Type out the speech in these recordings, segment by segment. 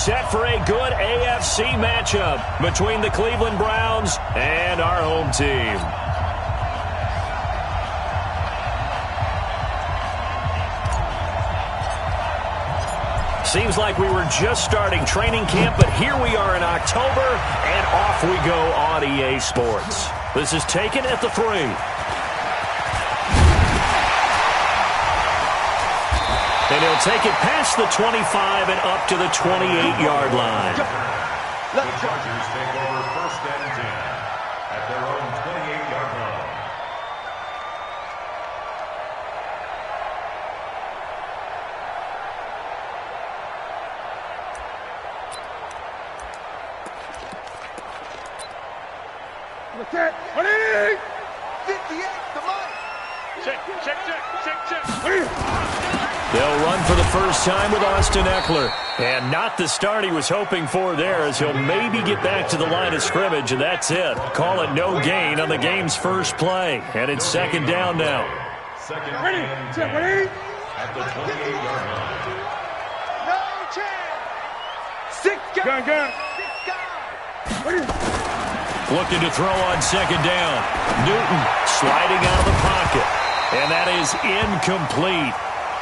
set for a good AFC matchup between the Cleveland Browns and our home team. Seems like we were just starting training camp, but here we are in October, and off we go on EA Sports. This is taken at the 3. And he'll take it past the 25 and up to the 28-yard line. The Chargers take over 1st and 10 at their own 28-yard line. Check. 58, come on. Check. They'll run for the first time with Austin Eckler. And not the start he was hoping for there, as he'll maybe get back to the line of scrimmage, and that's it. Call it no gain on the game's first play. And it's 2nd down now. Second and 10 at the 28-yard line. No chance. 6 guys. Gun. 6 guys. Looking to throw on 2nd down. Newton sliding out of the pocket. And that is incomplete.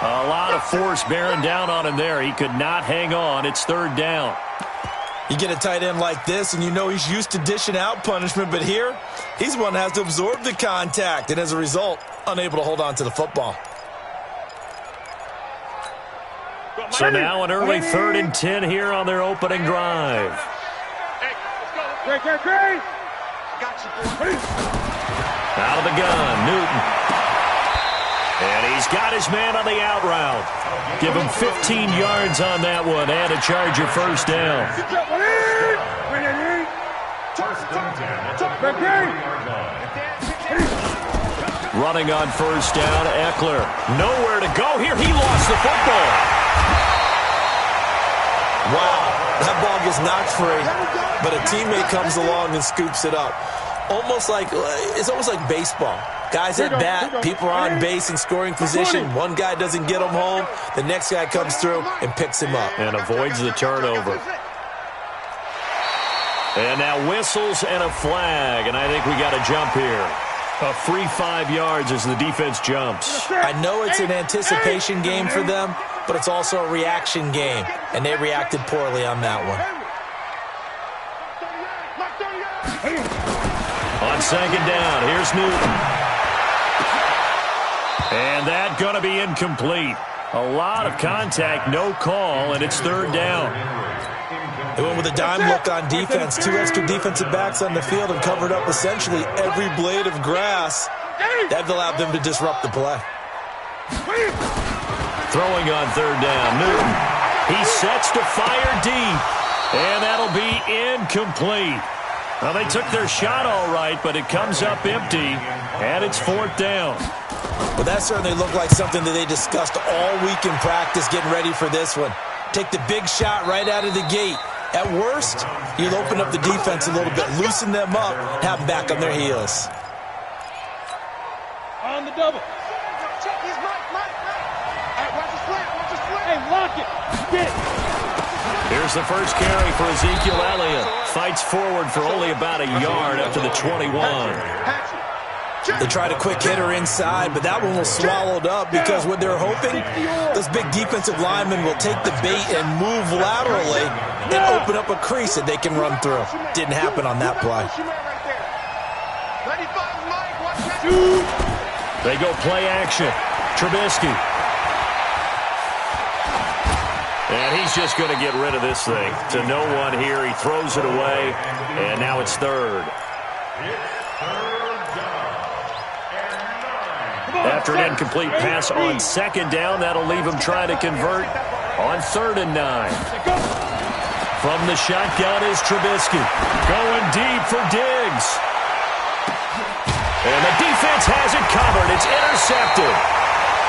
A lot of force bearing down on him there. He could not hang on. It's 3rd down. You get a tight end like this, and you know he's used to dishing out punishment, but here, he's one that has to absorb the contact, and as a result, unable to hold on to the football. So now an early 3rd and 10 here on their opening drive. Great. Out of the gun, Newton. And he's got his man on the out route. Give him 15 yards on that one and a Charger first down. Running on first down, Eckler. Nowhere to go here. He lost the football. Wow, that ball gets knocked free, but a teammate comes along and scoops it up. It's almost like baseball. Guys at bat, people are on base in scoring position. One guy doesn't get him home. The next guy comes through and picks him up. And avoids the turnover. And now whistles and a flag. And I think we got a jump here. A free 5 yards as the defense jumps. I know it's an anticipation game for them, but it's also a reaction game. And they reacted poorly on that one. On 2nd down, here's Newton. And that going to be incomplete. A lot of contact, no call, and it's 3rd down. They went with a dime look on defense. 2 extra defensive backs on the field and covered up essentially every blade of grass. That allowed them to disrupt the play. Throwing on 3rd down, Newton. He sets to fire deep, and that'll be incomplete. Well, they took their shot all right, but it comes up empty, and it's 4th down. Well, that certainly looked like something that they discussed all week in practice getting ready for this one. Take the big shot right out of the gate. At worst, you'll open up the defense a little bit, loosen them up, have them back on their heels. On the double. Check his mic. Hey, watch the slant. Hey, lock it. Get. Here's the first carry for Ezekiel Elliott. Fights forward for only about a yard up to the 21. They tried a quick hitter inside, but that one was swallowed up because what they're hoping, those big defensive linemen will take the bait and move laterally and open up a crease that they can run through. Didn't happen on that play. They go play action. Trubisky. And he's just going to get rid of this thing. To no one here. He throws it away. And now it's 3rd. After an incomplete pass on 2nd down, that'll leave him trying to convert on 3rd and 9. From the shotgun is Trubisky. Going deep for Diggs. And the defense has it covered. It's intercepted.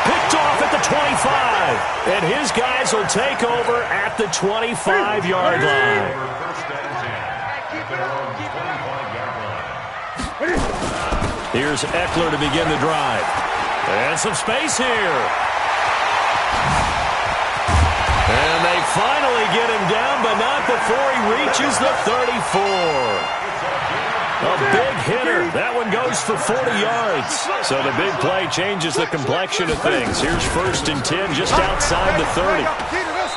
Picked off at the 25. And his guys will take over at the 25-yard line. Here's Eckler to begin the drive. And some space here. And they finally get him down, but not the 34. A big hitter. That one goes for 40 yards. So the big play changes the complexion of things. Here's 1st and 10 just outside the 30.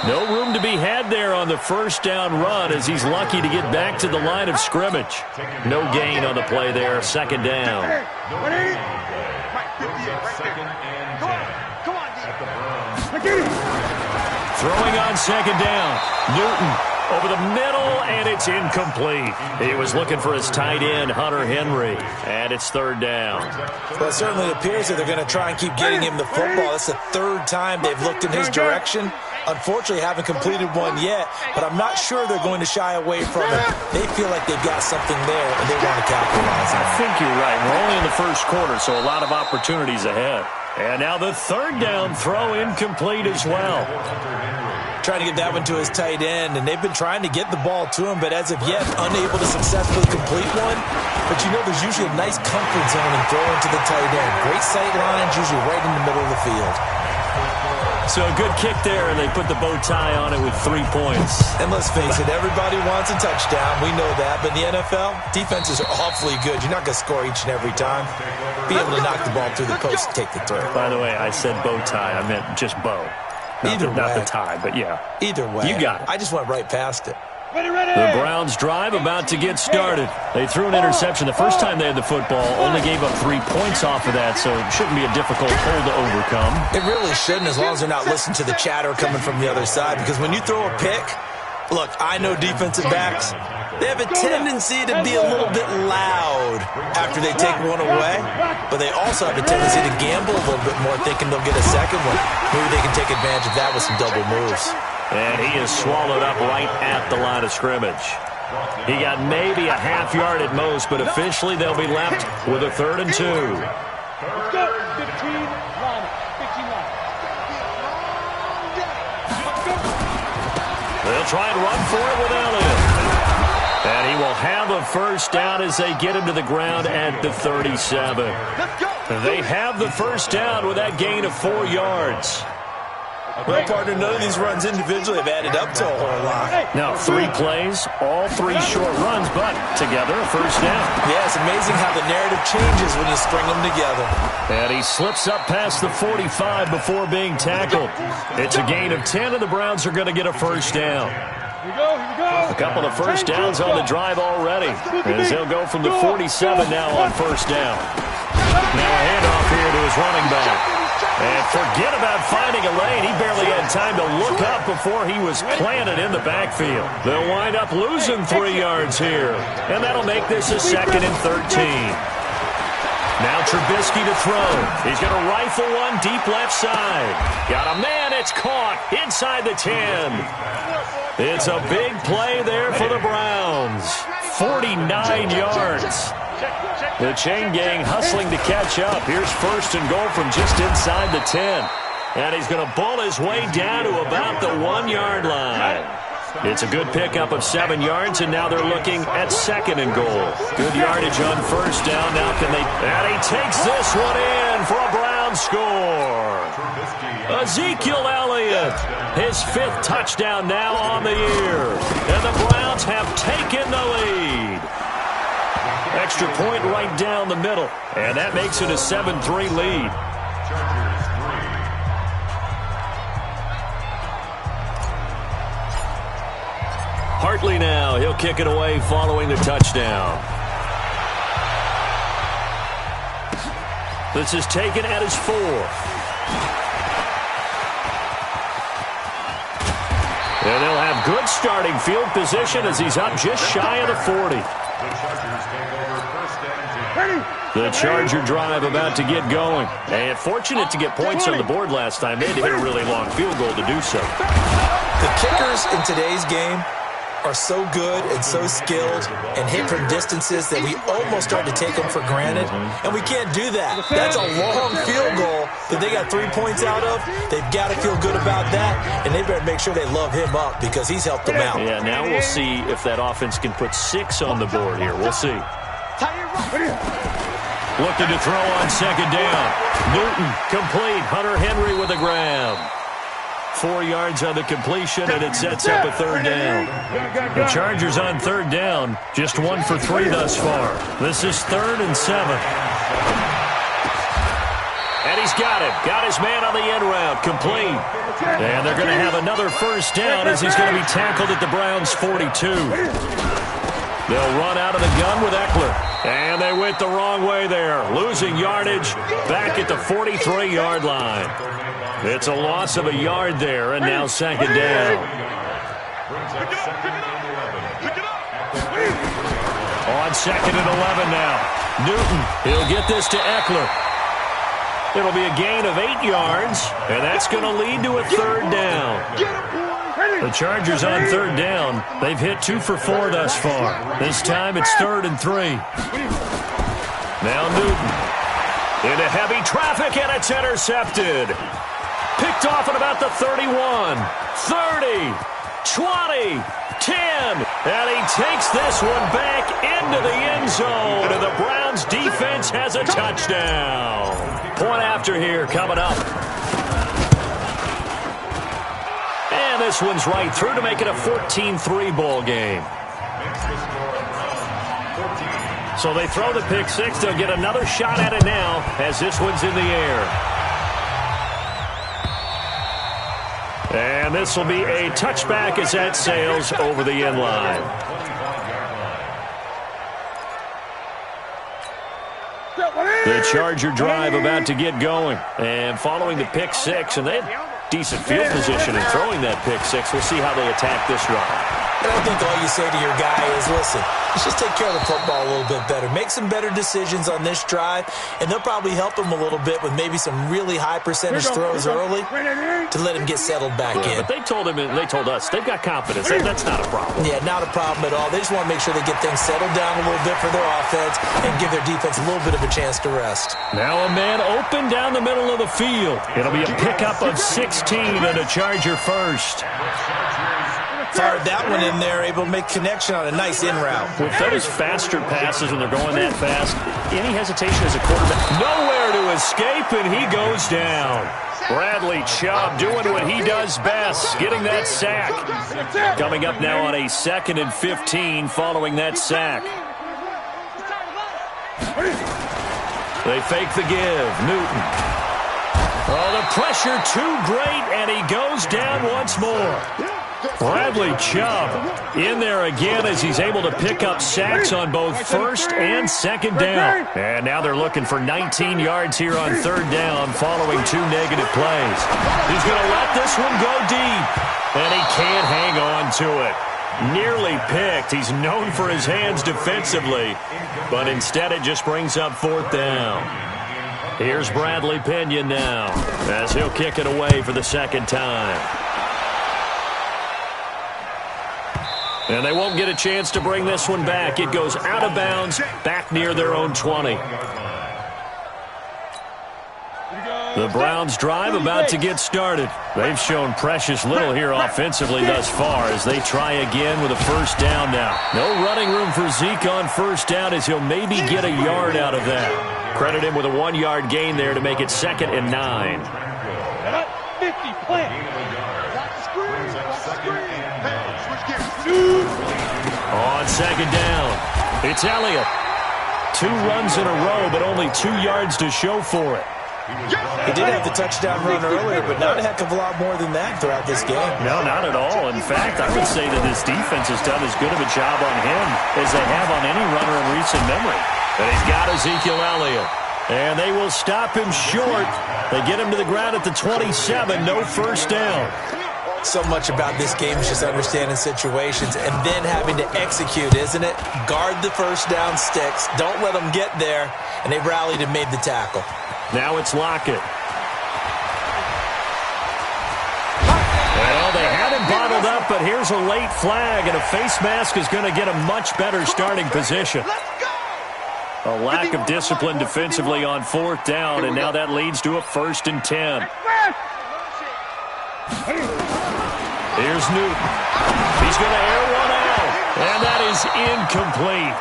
No room to be had there on the first down run as he's lucky to get back to the line of scrimmage. No gain on the play there. 2nd down. Throwing on 2nd down. Newton over the middle, and it's incomplete. He was looking for his tight end, Hunter Henry, and it's 3rd down. Well, it certainly appears that they're going to try and keep getting him the football. That's the 3rd time they've looked in his direction. Unfortunately, haven't completed one yet, but I'm not sure they're going to shy away from it. They feel like they've got something there, and they want to capitalize on it. I think you're right. We're only in the first quarter, so a lot of opportunities ahead. And now the 3rd down throw incomplete as well. Trying to get that one to his tight end, and they've been trying to get the ball to him, but as of yet, unable to successfully complete one. But you know, there's usually a nice comfort zone in throwing to the tight end. Great sight lines, usually right in the middle of the field. So a good kick there, and they put the bow tie on it with 3 points. And let's face it, everybody wants a touchdown. We know that. But in the NFL, defenses are awfully good. You're not going to score each and every time. Be able to knock the ball through the post and take the throw. By the way, I said bow tie. I meant just bow. Not the tie, but yeah. Either way. You got it. I just went right past it. The Browns drive about to get started. They threw an interception the first time they had the football, only gave up 3 points off of that, so it shouldn't be a difficult hole to overcome. It really shouldn't, as long as they're not listening to the chatter coming from the other side, because when you throw a pick, look, I know defensive backs, they have a tendency to be a little bit loud after they take one away, but they also have a tendency to gamble a little bit more, thinking they'll get a second one. Maybe they can take advantage of that with some double moves. And he is swallowed up right at the line of scrimmage. He got maybe a half yard at most, but officially they'll be left with a 3rd and 2. Let's go. 15 line. 15 line. They'll try and run for it with Elliott. And he will have a first down as they get him to the ground at the 37. They have the first down with that gain of 4 yards. Well, partner, none of these runs individually have added up to a whole lot. Now, 3 plays, all 3 short runs, but together a first down. Yeah, it's amazing how the narrative changes when you string them together. And he slips up past the 45 before being tackled. It's a gain of 10, and the Browns are going to get a first down. Here we go. A couple of first downs on the drive already, as he'll go from the 47 now on first down. Now a handoff here to his running back. And forget about finding a lane. He barely had time to look up before he was planted in the backfield. They'll wind up losing 3 yards here. And that'll make this a 2nd and 13. Now Trubisky to throw. He's going to rifle one deep left side. Got a man. It's caught inside the 10. It's a big play there for the Browns. 49 yards. The chain gang hustling to catch up. Here's 1st and goal from just inside the 10. And he's going to bull his way down to about the 1 yard line. It's a good pickup of 7 yards, and now they're looking at 2nd and goal. Good yardage on first down. Now can they... And he takes this one in for a Brown score. Ezekiel Elliott, his 5th touchdown now on the year. And the Browns have taken the lead. Extra point right down the middle, and that makes it a 7-3 lead. Hartley now, he'll kick it away following the touchdown. This is taken at his 4th. And they'll have good starting field position as he's up just shy of the 40. The Charger drive about to get going. And fortunate to get points on the board last time. They had to hit a really long field goal to do so. The kickers in today's game are so good and so skilled and hit from distances that we almost start to take them for granted. And we can't do that. That's a long field goal that they got 3 points out of. They've got to feel good about that, and they better make sure they love him up because he's helped them out. Yeah, now we'll see if that offense can put 6 on the board here. We'll see. Looking to throw on 2nd down. Newton complete. Hunter Henry with a grab. 4 yards on the completion, and it sets up a third down. The Chargers on third down, just 1 for 3 thus far. This is 3rd and 7. And he's got it. Got his man on the end route. Complete. And they're going to have another first down as he's going to be tackled at the Browns' 42. They'll run out of the gun with Eckler. And they went the wrong way there. Losing yardage back at the 43-yard line. It's a loss of a yard there, and now 2nd down. On 2nd and 11 now. Newton, he'll get this to Eckler. It'll be a gain of 8 yards, and that's going to lead to a third down. The Chargers on third down. They've hit 2 for 4 thus far. This time it's 3rd and 3. Now Newton into heavy traffic, and it's intercepted. Picked off at about the 31, 30, 20, 10. And he takes this one back into the end zone. And the Browns defense has a touchdown. Point after here coming up. And this one's right through to make it a 14-3 ball game. So they throw the pick six. They'll get another shot at it now as this one's in the air. And this will be a touchback as that sails over the end line. The Charger drive about to get going. And following the pick six, and they had decent field position in throwing that pick six. We'll see how they attack this drive. I don't think all you say to your guy is, listen, let's just take care of the football a little bit better. Make some better decisions on this drive, and they'll probably help him a little bit with maybe some really high percentage throws early to let him get settled back in. But they told us they've got confidence. That's not a problem. Yeah, not a problem at all. They just want to make sure they get things settled down a little bit for their offense and give their defense a little bit of a chance to rest. Now a man open down the middle of the field. It'll be a pickup of 16 and a Charger first. Fired that one in there, able to make connection on a nice in route. With those faster passes when they're going that fast, any hesitation as a quarterback, nowhere to escape, and he goes down. Bradley Chubb doing what he does best, getting that sack. Coming up now on a 2nd and 15 following that sack. They fake the give. Newton. Oh, the pressure too great, and he goes down once more. Bradley Chubb in there again as he's able to pick up sacks on both 1st and 2nd down. And now they're looking for 19 yards here on 3rd down following 2 negative plays. He's going to let this one go deep, and he can't hang on to it. Nearly picked. He's known for his hands defensively, but instead it just brings up 4th down. Here's Bradley Pinion now as he'll kick it away for the 2nd time. And they won't get a chance to bring this one back. It goes out of bounds, back near their own 20. The Browns drive about to get started. They've shown precious little here offensively thus far as they try again with a 1st down now. No running room for Zeke on 1st down as he'll maybe get a yard out of that. Credit him with a 1-yard gain there to make it 2nd and 9. 50, plant. On 2nd down, it's Elliott. 2 runs in a row, but only 2 yards to show for it. He did have the touchdown run earlier, but not a heck of a lot more than that throughout this game. No, not at all. In fact, I would say that this defense has done as good of a job on him as they have on any runner in recent memory. And he's got Ezekiel Elliott. And they will stop him short. They get him to the ground at the 27, no 1st down. So much about this game is just understanding situations and then having to execute, isn't it? Guard the 1st down sticks. Don't let them get there. And they rallied and made the tackle. Now it's Lockett. Well, they had him bottled up, but here's a late flag, and a face mask is going to get a much better starting position. A lack of discipline defensively on 4th down, and now that leads to a 1st and 10. Here's Newton. He's going to air one out, and that is incomplete.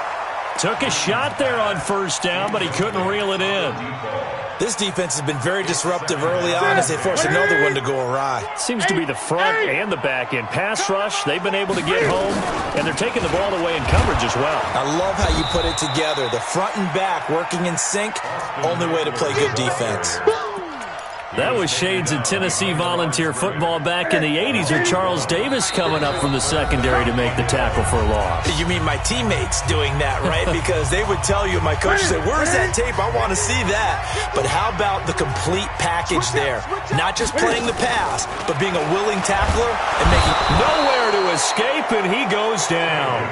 Took a shot there on 1st down, but he couldn't reel it in. This defense has been very disruptive early on as they force another one to go awry. Seems to be the front and the back end. Pass rush, they've been able to get home, and they're taking the ball away in coverage as well. I love how you put it together. The front and back working in sync, only way to play good defense. That was shades of Tennessee Volunteer football back in the 80s with Charles Davis coming up from the secondary to make the tackle for a loss. You mean my teammates doing that, right? Because they would tell you, my coach would say, where's that tape? I want to see that. But how about the complete package there? Not just playing the pass, but being a willing tackler and making nowhere to escape, and he goes down.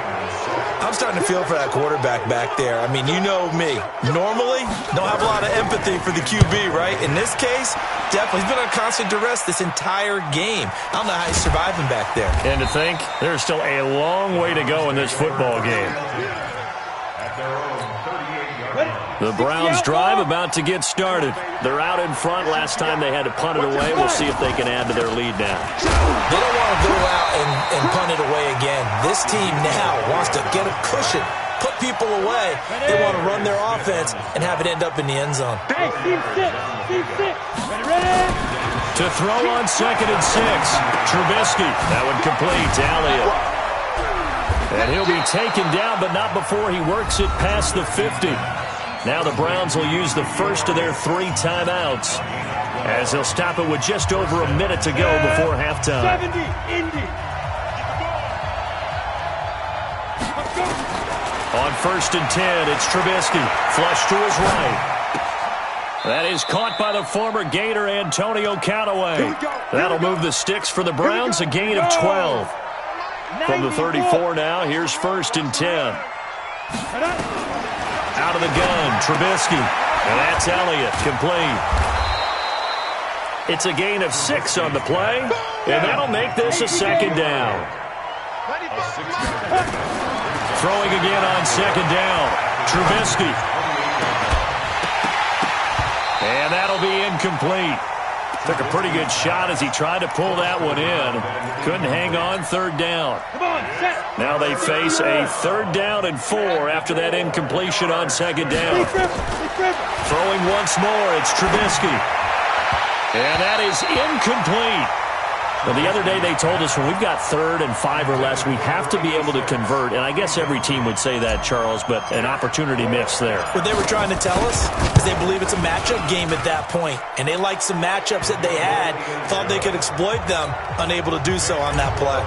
I'm starting to feel for that quarterback back there. I mean, you know me. Normally, don't have a lot of empathy for the QB, right? In this case, definitely. He's been on constant duress this entire game. I don't know how he's surviving back there. And to think, there's still a long way to go in this football game. The Browns drive about to get started. They're out in front. Last time they had to punt it away. We'll see if they can add to their lead now. They don't want to go out and punt it away again. This team now wants to get a cushion, put people away. They want to run their offense and have it end up in the end zone. Hey, team six. Ready? To throw on 2nd and 6. Trubisky. That one complete to Elliott. And he'll be taken down, but not before he works it past the 50. Now the Browns will use the first of their 3 timeouts as they'll stop it with just over a minute to go before halftime. 70, Indy. On 1st and 10, it's Trubisky. Flush to his right. That is caught by the former Gator Antonio Callaway. That'll move the sticks for the Browns, a gain of 12. From the 34 now, here's 1st and 10. Out of the gun, Trubisky. And that's Elliott, complete. It's a gain of 6 on the play, and that'll make this a 2nd down. Throwing again on 2nd down, Trubisky. And that'll be incomplete. Took a pretty good shot as he tried to pull that one in. Couldn't hang on, 3rd down. Now they face a 3rd down and 4 after that incompletion on 2nd down. Throwing once more, it's Trubisky. And that is incomplete. Well, the other day they told us when we've got 3rd and 5 or less, we have to be able to convert. And I guess every team would say that, Charles, but an opportunity missed there. What they were trying to tell us is they believe it's a matchup game at that point. And they liked some matchups that they had, thought they could exploit them, unable to do so on that play.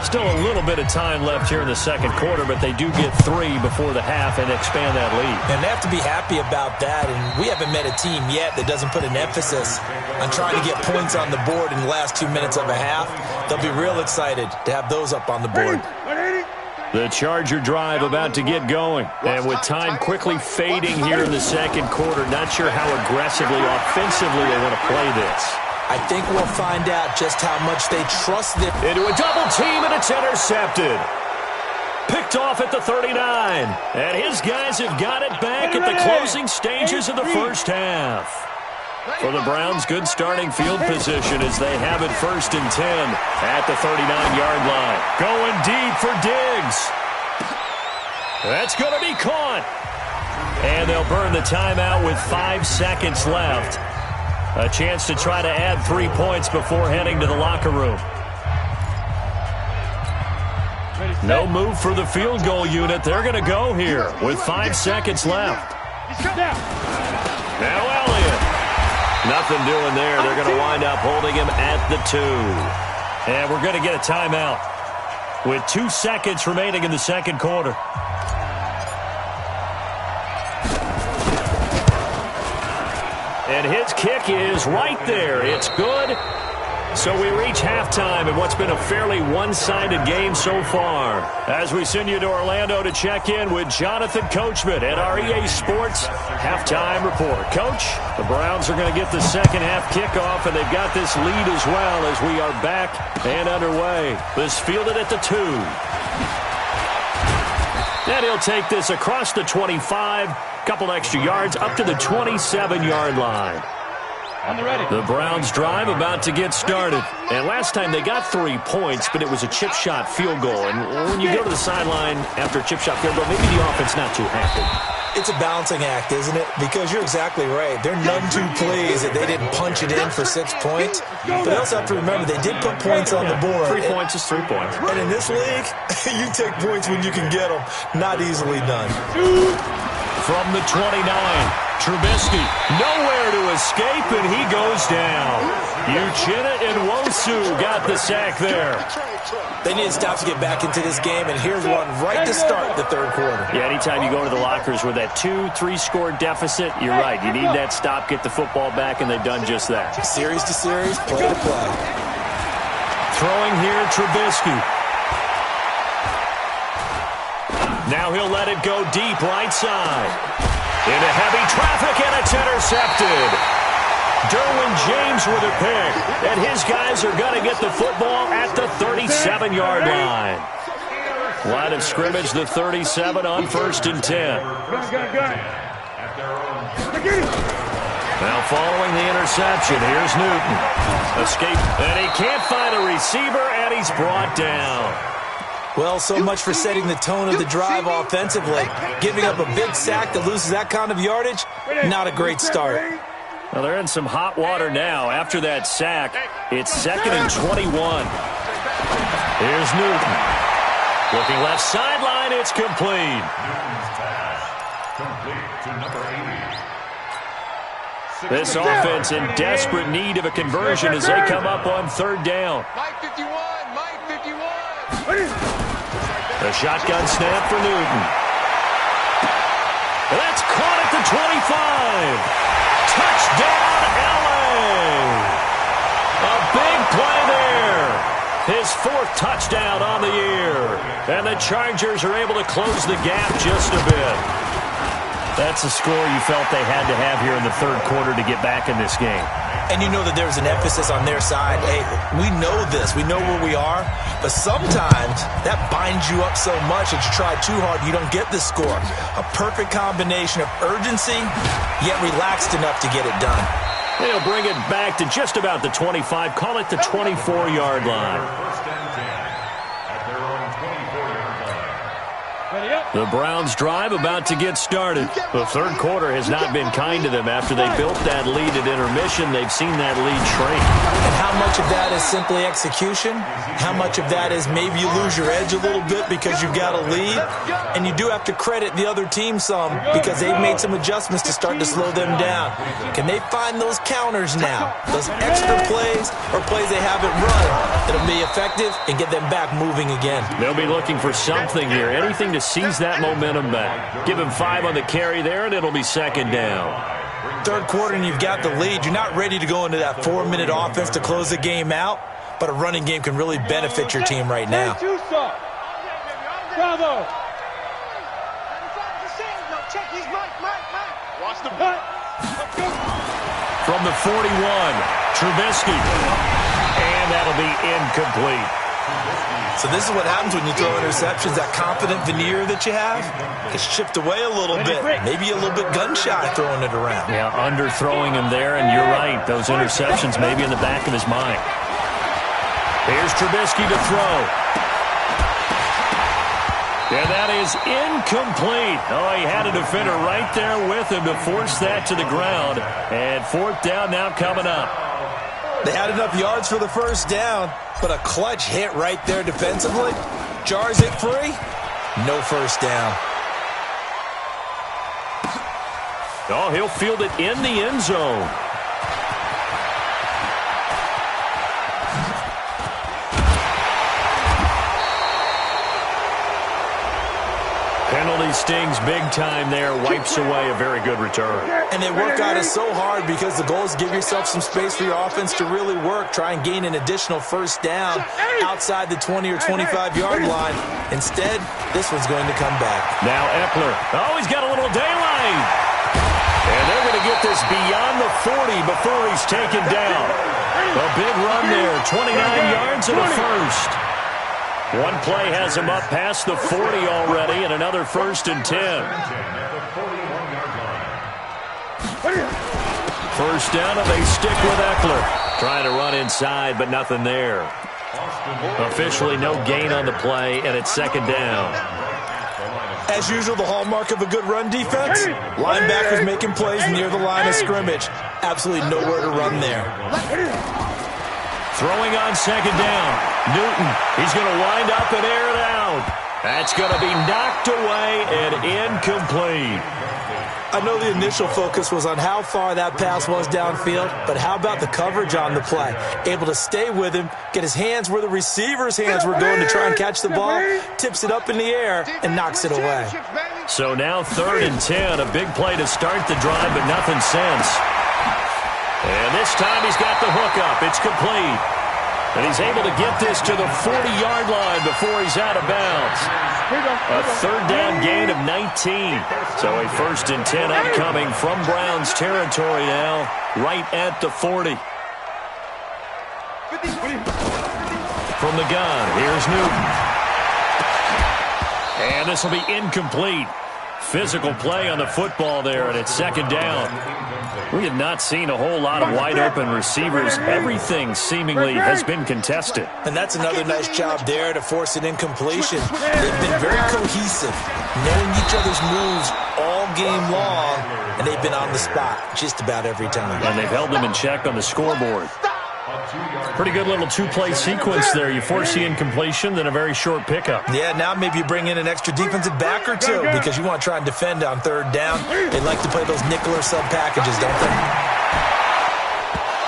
Still a little bit of time left here in the 2nd quarter, but they do get 3 before the half and expand that lead. And they have to be happy about that, and we haven't met a team yet that doesn't put an emphasis on trying to get points on the board in the last 2 minutes of a half. They'll be real excited to have those up on the board. The Charger drive about to get going, and with time quickly fading here in the 2nd quarter, not sure how aggressively, offensively they want to play this. I think we'll find out just how much they trust them. Into a double team, and it's intercepted. Picked off at the 39. And his guys have got it back at the closing stages of the first half. For the Browns, good starting field position as they have it 1st and 10 at the 39-yard line. Going deep for Diggs. That's going to be caught. And they'll burn the timeout with 5 seconds left. A chance to try to add 3 points before heading to the locker room. No move for the field goal unit. They're going to go here with 5 seconds left. Now Elliott. Nothing doing there. They're going to wind up holding him at the 2. And we're going to get a timeout with 2 seconds remaining in the 2nd quarter. And his kick is right there. It's good. So we reach halftime in what's been a fairly one-sided game so far. As we send you to Orlando to check in with Jonathan Coachman at our EA Sports Halftime Report. Coach, the Browns are going to get the 2nd half kickoff, and they've got this lead as well as we are back and underway. This fielded at the 2. And he'll take this across the 25. Couple extra yards up to the 27-yard line. The Browns drive about to get started. And last time they got 3 points, but it was a chip shot field goal. And when you go to the sideline after a chip shot field goal, maybe the offense not too happy. It's a balancing act, isn't it? Because you're exactly right. They're none too pleased that they didn't punch it in for 6 points. But they also have to remember they did put points on the board. 3 points is 3 points. And in this league, you take points when you can get them. Not easily done. From the 29, Trubisky, nowhere to escape, and he goes down. Uchenna and Nwosu got the sack there. They need to stop to get back into this game, and here's one right to start the third quarter. Yeah, anytime you go to the lockers with that 2-3 score deficit, you're right. You need that stop, get the football back, and they've done just that. Series to series, play to play. Throwing here, Trubisky. Now he'll let it go deep right side. Into heavy traffic, and it's intercepted. Derwin James with a pick, and his guys are going to get the football at the 37-yard line. Line of scrimmage, the 37 on 1st and 10. Now following the interception, here's Newton. Escape, and he can't find a receiver, and he's brought down. Well, so much for setting the tone of the drive offensively. Giving up a big sack that loses that kind of yardage, not a great start. Well, they're in some hot water now. After that sack, it's 2nd and 21. Here's Newton. Looking left sideline, it's complete. Newton's pass, complete to number 80. This offense in desperate need of a conversion as they come up on 3rd down. Mike 51, Mike 51. A shotgun snap for Newton. That's caught at the 25. Touchdown, L.A. A big play there. His 4th touchdown on the year. And the Chargers are able to close the gap just a bit. That's a score you felt they had to have here in the 3rd quarter to get back in this game. And you know that there's an emphasis on their side. Hey, we know this. We know where we are. But sometimes that binds you up so much that you try too hard, you don't get the score. A perfect combination of urgency, yet relaxed enough to get it done. They'll bring it back to just about the 25. Call it the 24-yard line. 1st and 10 at their own 24-yard line. The Browns drive about to get started. The 3rd quarter has not been kind to them. After they built that lead at intermission, they've seen that lead shrink. And how much of that is simply execution? How much of that is maybe you lose your edge a little bit because you've got a lead? And you do have to credit the other team some because they've made some adjustments to start to slow them down. Can they find those counters now? Those extra plays or plays they haven't run that'll be effective and get them back moving again? They'll be looking for something here. Anything to seize that momentum back. Give him 5 on the carry there, and it'll be 2nd down. 3rd quarter, and you've got the lead. You're not ready to go into that 4-minute offense to close the game out, but a running game can really benefit your team right now. Bravo. Check his Mike. Watch the punt. From the 41, Trubisky. And that'll be incomplete. So this is what happens when you throw interceptions. That confident veneer that you have gets chipped away a little bit. Maybe a little bit gun-shy throwing it around. Yeah, underthrowing him there, and you're right. Those interceptions maybe in the back of his mind. Here's Trubisky to throw. And that is incomplete. Oh, he had a defender right there with him to force that to the ground. And 4th down now coming up. They had enough yards for the 1st down, but a clutch hit right there defensively. Jars it free. No 1st down. Oh, he'll field it in the end zone. Penalty stings big time there. Wipes away a very good return. And they work on it so hard because the goal is give yourself some space for your offense to really work. Try and gain an additional 1st down outside the 20 or 25-yard line. Instead, this one's going to come back. Now Eckler. Oh, he's got a little daylight. And they're going to get this beyond the 40 before he's taken down. A big run there. 29 yards and a 1st. One play has him up past the 40 already, and another 1st and 10. first down, and they stick with Eckler. Trying to run inside, but nothing there. Officially no gain on the play, and it's second down. As usual, the hallmark of a good run defense, linebackers making plays near the line of scrimmage. Absolutely nowhere to run there. Throwing on second down. Newton, he's going to wind up and air it out. That's going to be knocked away and incomplete. I know the initial focus was on how far that pass was downfield, but how about the coverage on the play? Able to stay with him, get his hands where the receiver's hands were going to try and catch the ball, tips it up in the air, and knocks it away. So now 3rd and 10, a big play to start the drive, but nothing since. And this time he's got the hook up. It's complete. And he's able to get this to the 40-yard line before he's out of bounds. A 3rd down gain of 19. So a 1st and 10 upcoming from Browns territory now, right at the 40. From the gun, here's Newton. And this will be incomplete. Physical play on the football there, and it's second down. We have not seen a whole lot of wide-open receivers. Everything seemingly has been contested. And that's another nice job there to force an incompletion. They've been very cohesive, knowing each other's moves all game long, and they've been on the spot just about every time. And they've held them in check on the scoreboard. Pretty good little two-play sequence there. You force the incompletion, then a very short pickup. Yeah, now maybe you bring in an extra defensive back or two because you want to try and defend on 3rd down. They like to play those nickel or sub packages, don't they?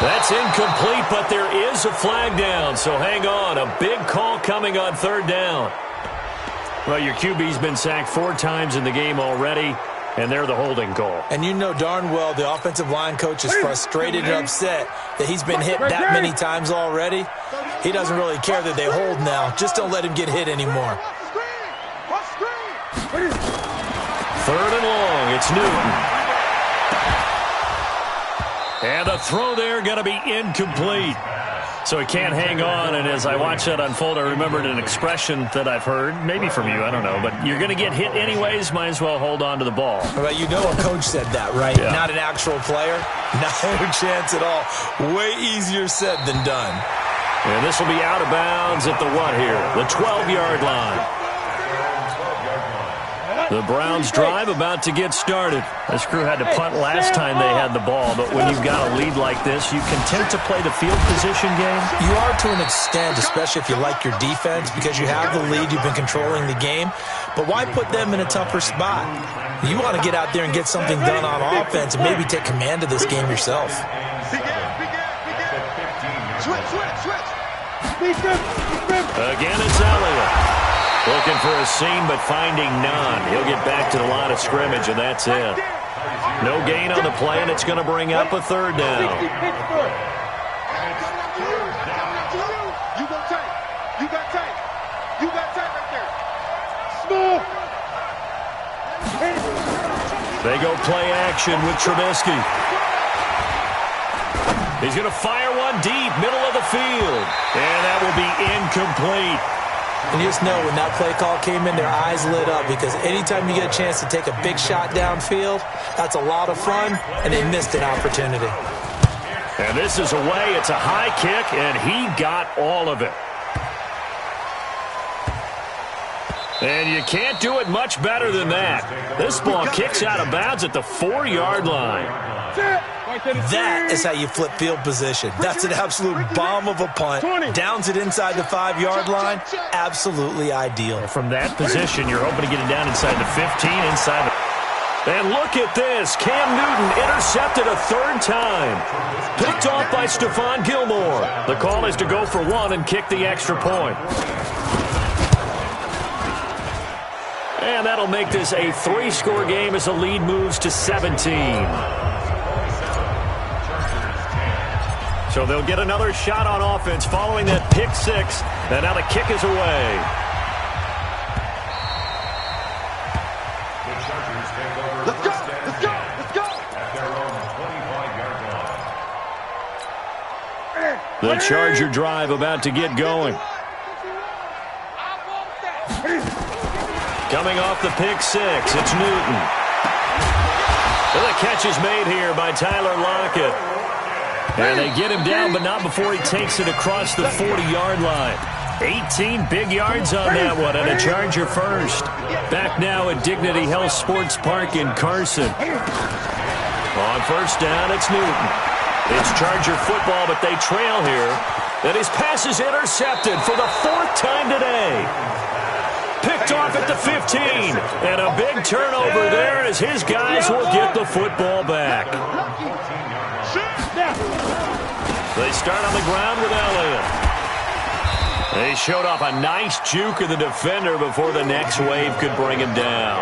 That's incomplete, but there is a flag down, so hang on. A big call coming on 3rd down. Well, your QB's been sacked 4 times in the game already, and they're the holding call. And you know darn well the offensive line coach is frustrated and upset that he's been hit that many times already. He doesn't really care that they hold now. Just don't let him get hit anymore. 3rd and long, it's Newton. And a throw there going to be incomplete. So he can't hang on, and as I watch that unfold, I remembered an expression that I've heard, maybe from you, I don't know, but you're going to get hit anyways, might as well hold on to the ball. Well, you know a coach said that, right? Yeah. Not an actual player. No chance at all. Way easier said than done. And this will be out of bounds at the what here? The 12-yard line. The Browns drive about to get started. This crew had to punt last time they had the ball, but when you've got a lead like this, you content to play the field position game? You are to an extent, especially if you like your defense, because you have the lead, you've been controlling the game. But why put them in a tougher spot? You want to get out there and get something done on offense and maybe take command of this game yourself. Again, it's Elliott. Looking for a seam, but finding none. He'll get back to the line of scrimmage, and that's it. No gain on the play, and it's going to bring up a 3rd down. You got tape. You got tape. You got tape right there. Small. They go play action with Trubisky. He's going to fire one deep, middle of the field. And that will be incomplete. And you just know when that play call came in, their eyes lit up because anytime you get a chance to take a big shot downfield, that's a lot of fun, and they missed an opportunity. And this is away. It's a high kick, and he got all of it. And you can't do it much better than that. This ball kicks out of bounds at the 4-yard line. That is how you flip field position. That's an absolute bomb of a punt. Downs it inside the 5-yard line. Absolutely ideal. From that position, you're hoping to get it down inside the 15, inside the... And look at this. Cam Newton intercepted a 3rd time. Picked off by Stephon Gilmore. The call is to go for 1 and kick the extra point. And that'll make this a 3-score game as the lead moves to 17. So they'll get another shot on offense following that pick 6. And now the kick is away. Let's go. Let's go. Let's go. At their own 25-yard line. The Charger drive about to get going. Coming off the pick 6, it's Newton. And the catch is made here by Tyler Lockett. And they get him down, but not before he takes it across the 40-yard line. 18 big yards on that one, and a Charger first. Back now at Dignity Health Sports Park in Carson. On first down, it's Newton. It's Charger football, but they trail here. And his pass is intercepted for the 4th time today. Picked off at the 15. And a big turnover there as his guys will get the football back. They start on the ground with Elliott. They showed off a nice juke of the defender before the next wave could bring him down.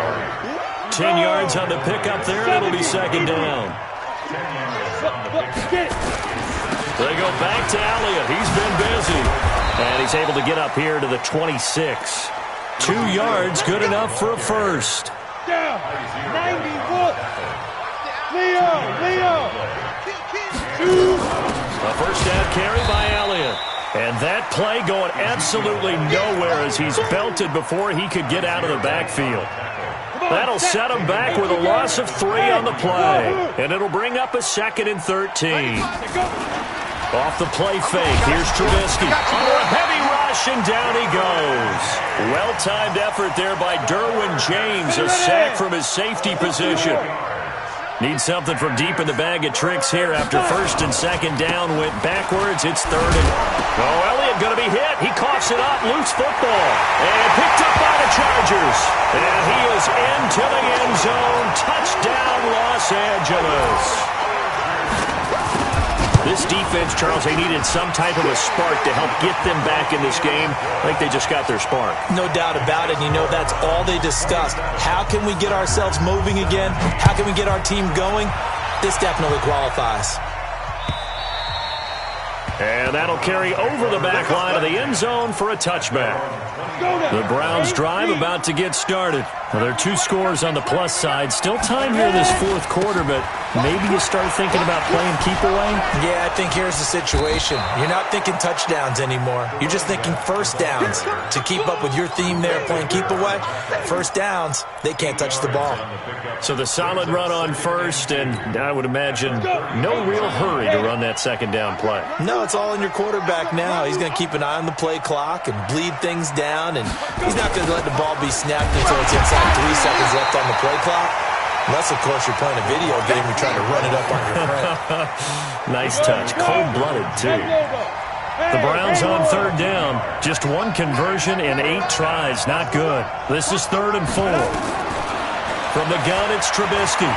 10 yards on the pickup there, and it'll be second down. They go back to Elliott. He's been busy. And he's able to get up here to the 26. 2 yards, good enough for a first. Down. 91. Leo. A first down carry by Elliott. And that play going absolutely nowhere as he's belted before he could get out of the backfield. That'll set him back with a loss of 3 on the play. And it'll bring up a 2nd and 13. Off the play fake, here's Trubisky. Under a heavy rush, and down he goes. Well-timed effort there by Derwin James, a sack from his safety position. Needs something from deep in the bag of tricks here after 1st and 2nd down went backwards. It's 3rd and... Oh, Elliott going to be hit. He coughs it up. Loose football. And picked up by the Chargers. And he is into the end zone. Touchdown, Los Angeles. This defense, Charles, they needed some type of a spark to help get them back in this game. I think they just got their spark. No doubt about it. You know, that's all they discussed. How can we get ourselves moving again? How can we get our team going? This definitely qualifies. And that'll carry over the back line of the end zone for a touchback. The Browns drive about to get started. Well, there are 2 scores on the plus side. Still time here this 4th quarter, but maybe you start thinking about playing keep away? Yeah, I think here's the situation. You're not thinking touchdowns anymore. You're just thinking first downs. To keep up with your theme there, playing keep away, first downs, they can't touch the ball. So the solid run on first, and I would imagine no real hurry to run that 2nd down play. No, it's all in your quarterback now. He's going to keep an eye on the play clock and bleed things down, and he's not going to let the ball be snapped until it's inside 3 seconds left on the play clock. Unless, of course, you're playing a video game and trying to run it up on your friend. Nice touch. Cold-blooded, too. The Browns on 3rd down. Just 1 conversion in 8 tries. Not good. This is 3rd and 4. From the gun, it's Trubisky.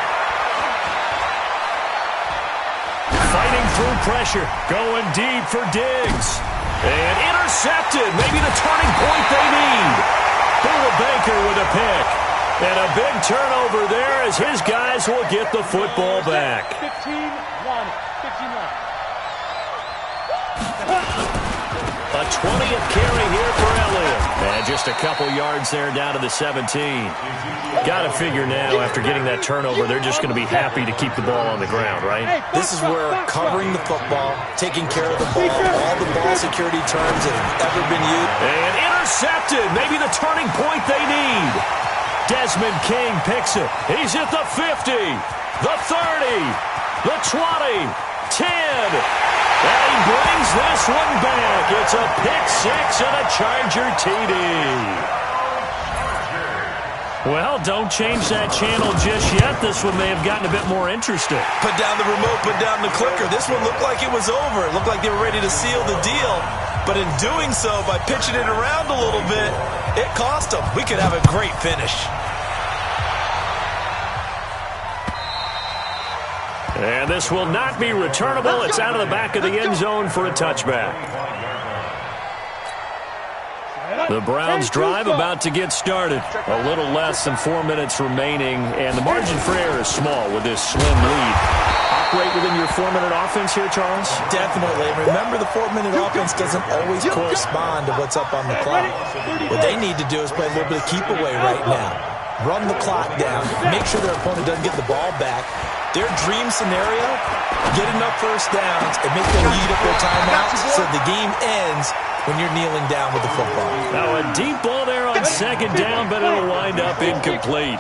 Fighting through pressure. Going deep for Diggs. And intercepted. Maybe the turning point they need. Buda Baker with a pick. And a big turnover there as his guys will get the football back. 15-1. A 20th carry here for Elliott. And just a couple yards there down to the 17. Got to figure now, after getting that turnover, they're just going to be happy to keep the ball on the ground, right? This is where covering the football, taking care of the ball, all the ball security terms that have ever been used. And intercepted. Maybe the turning point they need. Desmond King picks it. He's at the 50, the 30, the 20, 10. And he brings this one back. It's a pick-6 and a Charger TD. Well, don't change that channel just yet. This one may have gotten a bit more interesting. Put down the remote, put down the clicker. This one looked like it was over. It looked like they were ready to seal the deal. But in doing so, by pitching it around a little bit, it cost them. We could have a great finish. And this will not be returnable. It's out of the back of the end zone for a touchback. The Browns drive about to get started. A little less than 4 minutes remaining, and the margin for error is small with this slim lead. Operate within your 4-minute offense here, Charles? Definitely. Remember, the 4-minute offense doesn't always correspond to what's up on the clock. What they need to do is play a little bit of keep away right now. Run the clock down. Make sure their opponent doesn't get the ball back. Their dream scenario, get enough first downs and make them eat up their timeouts so the game ends when you're kneeling down with the football. Now a deep ball there on 2nd down, but it'll wind up incomplete.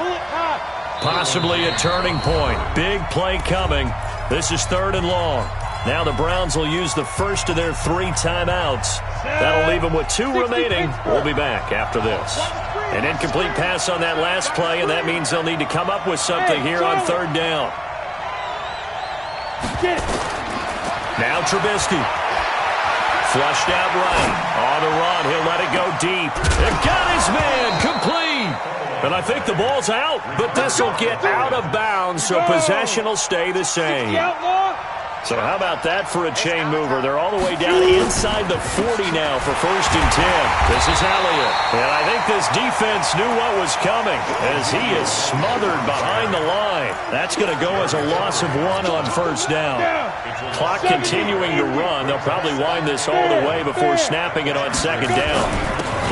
Possibly a turning point. Big play coming. This is 3rd and long. Now the Browns will use the first of their 3 timeouts. That'll leave them with 2 remaining. We'll be back after this. An incomplete pass on that last play, and that means they'll need to come up with something here on 3rd down. Now Trubisky. Flushed out right. On the run, he'll let it go deep. It got his man, complete. And I think the ball's out, but this will get out of bounds, so possession will stay the same. So how about that for a chain mover? They're all the way down inside the 40 now for 1st and 10. This is Elliott. And I think this defense knew what was coming as he is smothered behind the line. That's going to go as a loss of 1 on 1st down. Clock continuing to run. They'll probably wind this all the way before snapping it on 2nd down.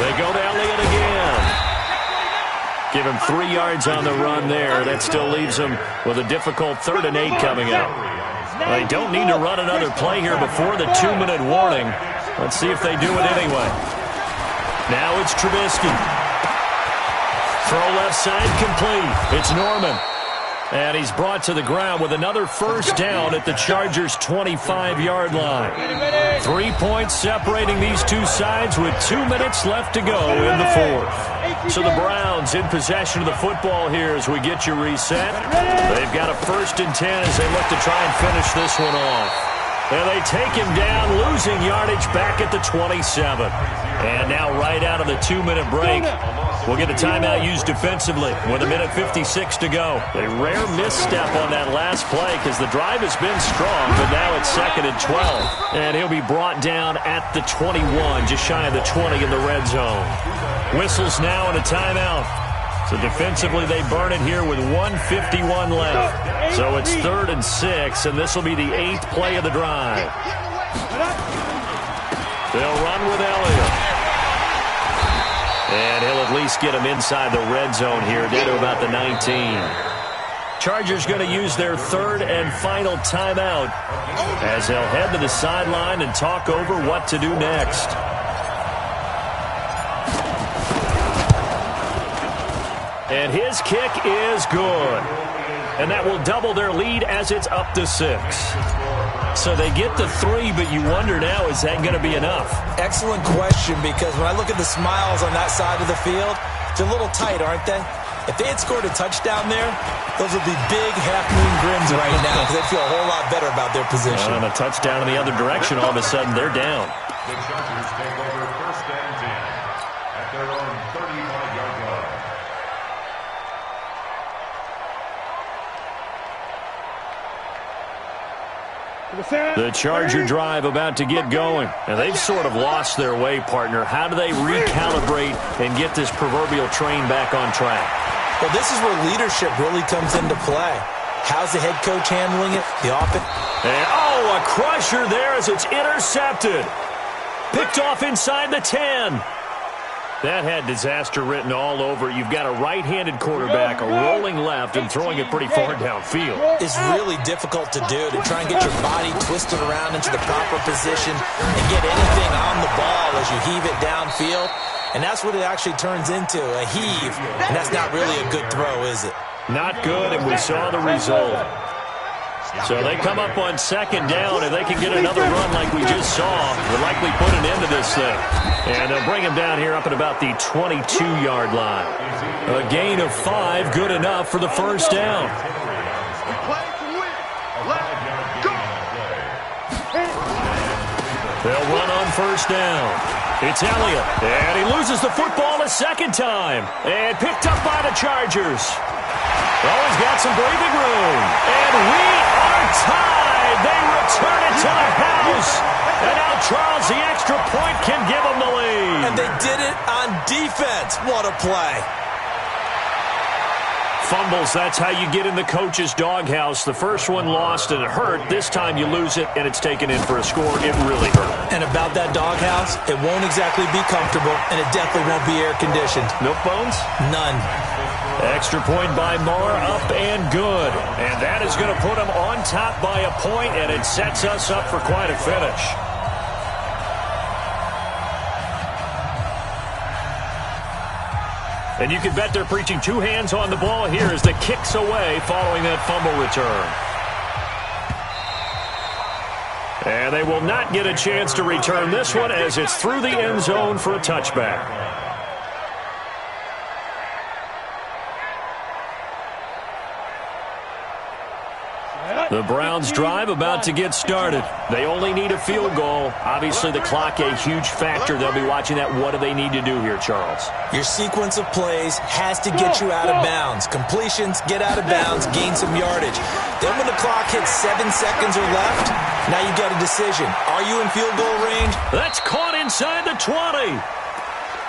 They go to Elliott again. Give him 3 yards on the run there. That still leaves him with a difficult 3rd and 8 coming up. They don't need to run another play here before the 2-minute warning. Let's see if they do it anyway. Now it's Trubisky. Throw left side complete. It's Norman. And he's brought to the ground with another 1st down at the Chargers' 25-yard line. 3 points separating these two sides with 2 minutes left to go in the 4th. So the Browns in possession of the football here as we get you reset. They've got a 1st and 10 as they look to try and finish this one off. And they take him down, losing yardage back at the 27. And now right out of the 2-minute break, we'll get a timeout used defensively with 1:56 to go. A rare misstep on that last play because the drive has been strong, but now it's 2nd and 12. And he'll be brought down at the 21, just shy of the 20 in the red zone. Whistles now and a timeout. So defensively, they burn it here with 1:51 left. So it's 3rd and 6, and this will be the 8th play of the drive. They'll run with Elliott. And he'll at least get him inside the red zone here, down to about the 19. Chargers going to use their 3rd and final timeout as they'll head to the sideline and talk over what to do next. And his kick is good. And that will double their lead as it's up to 6. So they get the 3, but you wonder now, is that going to be enough? Excellent question, because when I look at the smiles on that side of the field, they're a little tight, aren't they? If they had scored a touchdown there, those would be big half-moon grins right now because they'd feel a whole lot better about their position. And a touchdown in the other direction, all of a sudden they're down. The Chargers take over 1st and 10 at their own 35-yard line. The Charger drive about to get going. And they've sort of lost their way, partner. How do they recalibrate and get this proverbial train back on track? Well, this is where leadership really comes into play. How's the head coach handling it? The offense? And, oh, a crusher there as it's intercepted. Picked off inside the 10. That had disaster written all over. You've got a right-handed quarterback, a rolling left, and throwing it pretty far downfield. It's really difficult to do, to try and get your body twisted around into the proper position and get anything on the ball as you heave it downfield. And that's what it actually turns into, a heave. And that's not really a good throw, is it? Not good, and we saw the result. So they come up on 2nd down, and they can get another run like we just saw. Would likely put an end to this thing. And they'll bring him down here up at about the 22-yard line. A gain of 5, good enough for the 1st down. They'll run on 1st down. It's Elliott, and he loses the football a 2nd time. And picked up by the Chargers. Well, he's got some breathing room. And we are tied. They return it to the house. And now Charles, the extra point, can give them the lead. And they did it on defense. What a play. Fumbles, that's how you get in the coach's doghouse. The first one lost and it hurt. This time you lose it and it's taken in for a score. It really hurt. And about that doghouse, it won't exactly be comfortable, and it definitely won't be air-conditioned. Milk bones? None. Extra point by Marr, up and good. And that is going to put him on top by a point, and it sets us up for quite a finish. And you can bet they're preaching two hands on the ball here as the kick's away following that fumble return. And they will not get a chance to return this one as it's through the end zone for a touchback. The Browns' drive about to get started. They only need a field goal. Obviously, the clock a huge factor. They'll be watching that. What do they need to do here, Charles? Your sequence of plays has to get you out of bounds. Completions, get out of bounds, gain some yardage. Then when the clock hits 7 seconds or left, now you've got a decision. Are you in field goal range? That's caught inside the 20.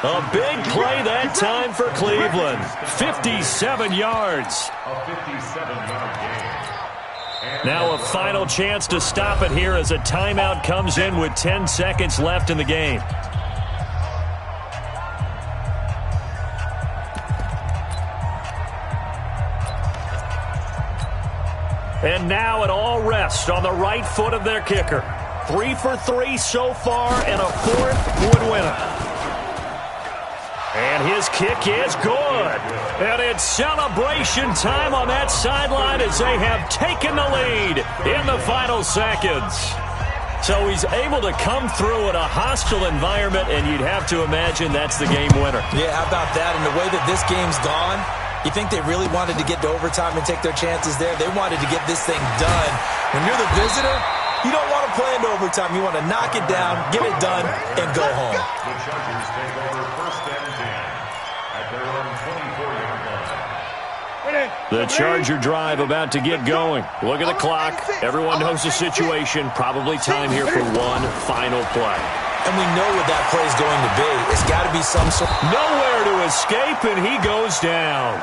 A big play that time for Cleveland. 57 yards. A 57-yard gain. Now a final chance to stop it here as a timeout comes in with 10 seconds left in the game. And now it all rests on the right foot of their kicker. 3 for 3 so far, and a fourth would win it. And his kick is good. And it's celebration time on that sideline as they have taken the lead in the final seconds. So he's able to come through in a hostile environment, and you'd have to imagine that's the game winner. Yeah, how about that? And the way that this game's gone, you think they really wanted to get to overtime and take their chances there? They wanted to get this thing done. When you're the visitor, you don't want to play into overtime. You want to knock it down, get it done, and go home. The Chargers take over first and 10 at their own 24-yard line. The Charger drive about to get going. Look at the clock. Everyone knows the situation. Probably time here for one final play. And we know what that play is going to be. It's got to be some sort. Nowhere to escape, and he goes down.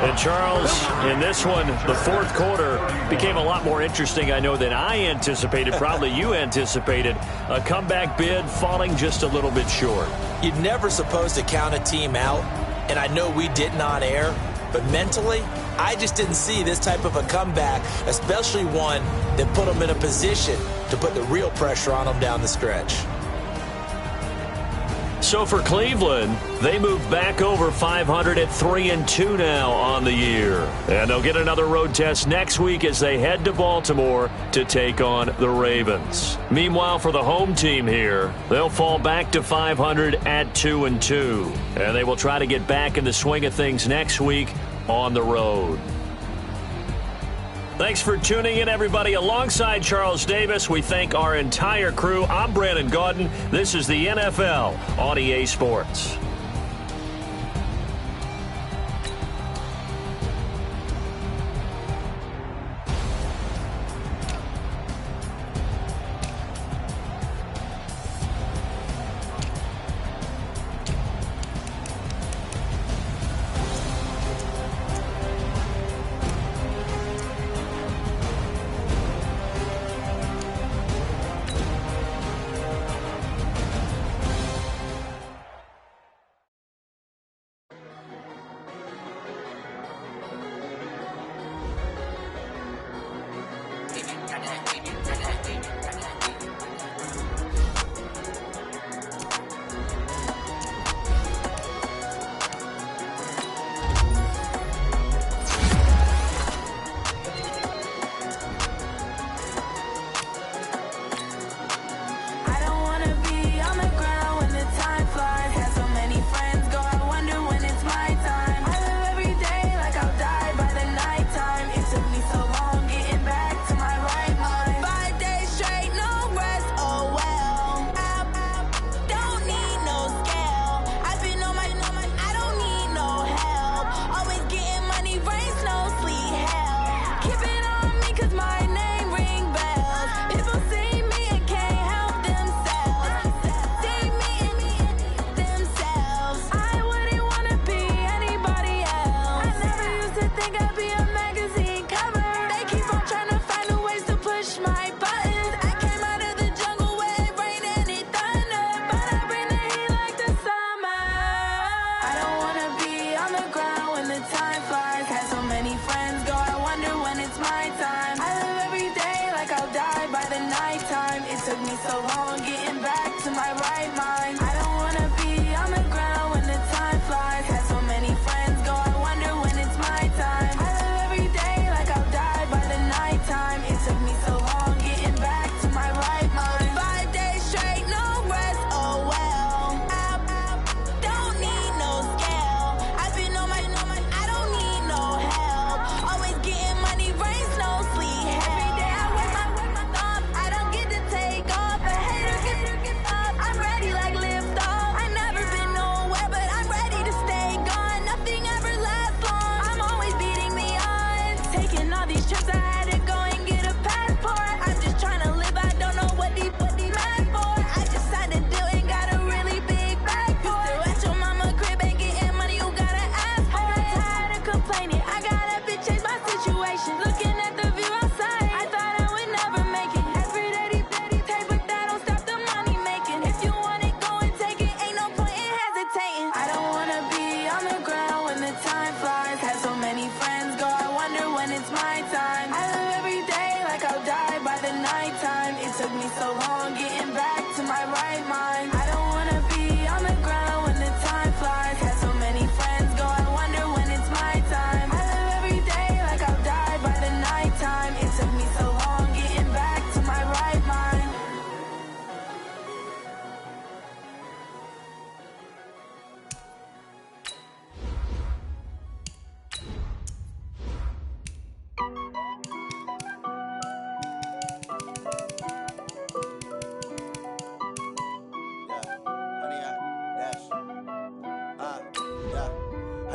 And Charles, in this one, the fourth quarter became a lot more interesting, I know, than I anticipated. Probably you anticipated. A comeback bid falling just a little bit short. You're never supposed to count a team out, and I know we didn't on air, but mentally, I just didn't see this type of a comeback, especially one that put them in a position to put the real pressure on them down the stretch. So for Cleveland, they move back over 500 at 3-2 now on the year. And they'll get another road test next week as they head to Baltimore to take on the Ravens. Meanwhile, for the home team here, they'll fall back to 500 at 2-2. And they will try to get back in the swing of things next week on the road. Thanks for tuning in, everybody. Alongside Charles Davis, we thank our entire crew. I'm Brandon Gaudin. This is the NFL on EA Sports.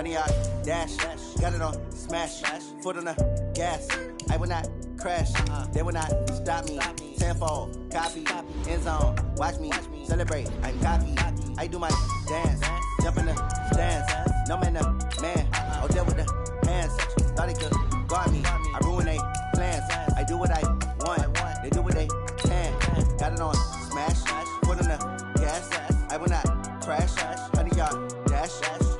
100-yard dash. Got it on smash. Foot on the gas. I will not crash. They will not stop me. Tenfold, copy, end zone. Watch me celebrate. I'm cocky. I do my dance. Jump in the stands. No man, the man. Oh, there with the hands. Thought he could guard me. I ruin they plans. I do what I want. They do what they can. Got it on smash. Foot on the gas. I will not crash. 100-yard dash.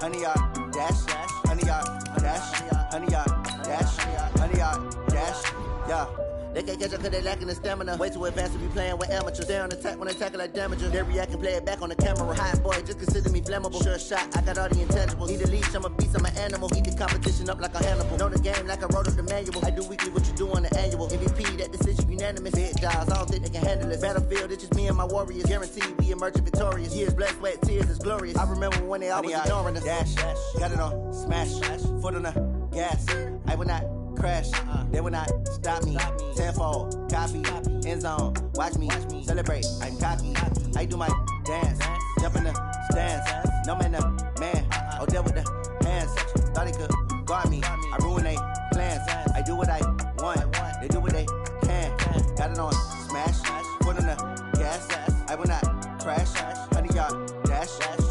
100-yard dash. 100-yard dash. 100-yard dash. 100-yard dash. Yeah. They can't catch up cause they lacking the stamina. Way too advanced to be playing with amateurs. Stay on attack when they tackle like damages. They react and play it back on the camera. Hot boy, just consider me flammable. Sure shot, I got all the intangibles. Need a leash, I'm a beast, I'm an animal. Eat the competition up like a Hannibal. Know the game like I wrote up the manual. I do weekly what you do on the annual. MVP, that decision unanimous. Big jobs, I don't think they can handle it. Battlefield, it's just me and my warriors. Guaranteed we emerging victorious. Years, blood, sweat, tears, it's glorious. I remember when they always ignoring us. Dash, got it on smash. Foot on the gas. I will not crash. They will not stop me. Tenfold, copy, end zone. Watch me celebrate. I'm cocky. I do my dance. Jump in the stands. No man, the man. Oh, there with the hands. Thought he could guard me. I ruin they plans. I do what I want. They do what they can. Got it on smash. Foot on the gas. I will not crash. 100-yard dash.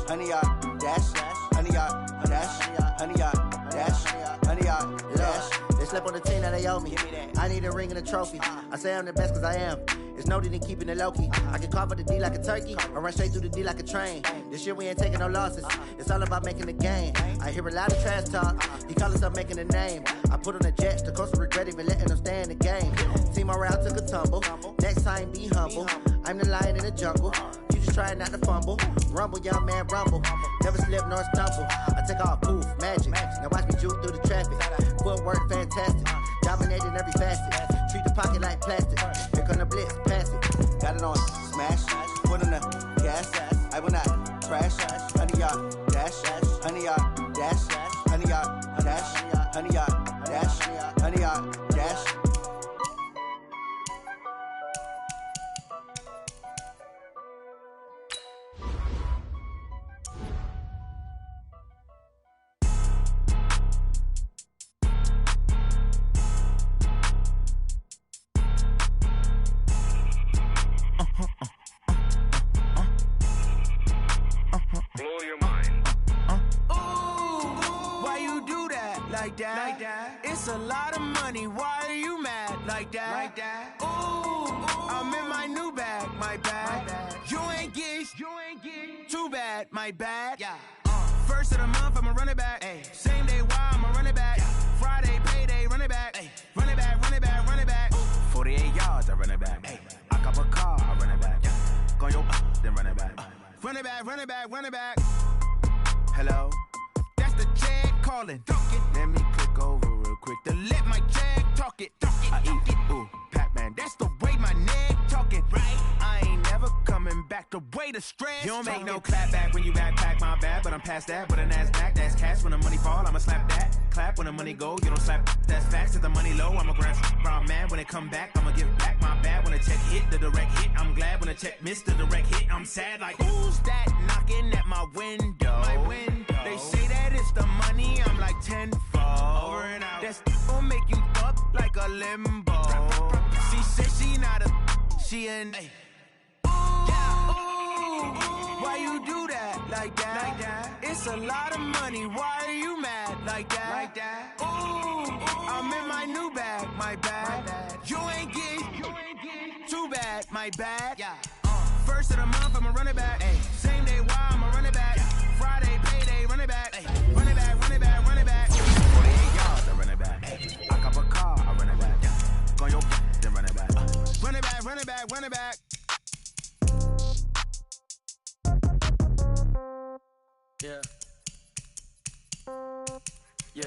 100-yard dash. 100-yard dash. 100-yard dash. 100-yard dash. They slept on the team that they owe me. I need a ring and a trophy. I say I'm the best cause I am. It's no need in keeping it low-key. I can carve up the D like a turkey or run straight through the D like a train. This year we ain't taking no losses. It's all about making the game. I hear a lot of trash talk. He call himself making a name. I put on the Jets. The coach will regret even letting them stay in the game. Team morale took a tumble. Next time be humble. I'm the lion in the jungle. You just trying not to fumble. Rumble, young man, rumble. Never slip nor stumble. I take off, poof, magic. Now watch me juke through the traffic. Footwork fantastic. Dominating every facet. Treat the pocket like plastic. Here come the blitz, pass it. Got it on smash. Foot on the gas. I will not crash. 100-yard dash. 100-yard dash. 100-yard dash. 100-yard dash. 100-yard dash. Like that. It's a lot of money. Why are you mad like that? Ooh, I'm in my new bag. My bad. You ain't get too bad. My bad. Yeah. First of the month, I'ma run it back. Ay. Same day, why I'ma run it back. Yeah. Friday, payday, run it back. Ay. Run it back, run it back, run it back. 48 yards, I run it back. Ay. I cop a car, I run it back. Yeah. Go yo, then run it back. Run it back, run it back, run it back. Hello? That's the check calling. Let me click over real quick to let my check talk it. I eat it, ooh, Pac-Man. That's the way my neck talking. Right? I ain't never coming back. The way the stress. You don't make no clap back when you backpack, my bad. But I'm past that. With a NASDAQ, that's cash. When the money fall, I'ma slap that. Clap when the money go, you don't slap. That's facts. If the money low, I'ma grab brown man. When it come back, I'ma give back my bad. When the check hit, the direct hit. I'm glad when the check missed the direct hit. I'm sad like, who's that knocking at my window? My window. They say that it's the money, I'm like tenfold. Over and out. That's gon' make you fuck like a limbo. She said she not a, she an. Ooh, why you do that like that? It's a lot of money. Why are you mad like that? Ooh, I'm in my new bag. My bad. You ain't get too bad. My bad. Yeah. First of the month, I'ma run it back. Ay. Same day, why I'ma run it back. Yeah. Friday, payday, run it back. Ay. Run it back, run it back, run it back. 48 yards, I run it back. Ay. I cop a car, I run it back. Yeah. Go yo, then run it back. Run it back, run it back, run it back. Yeah. Yeah.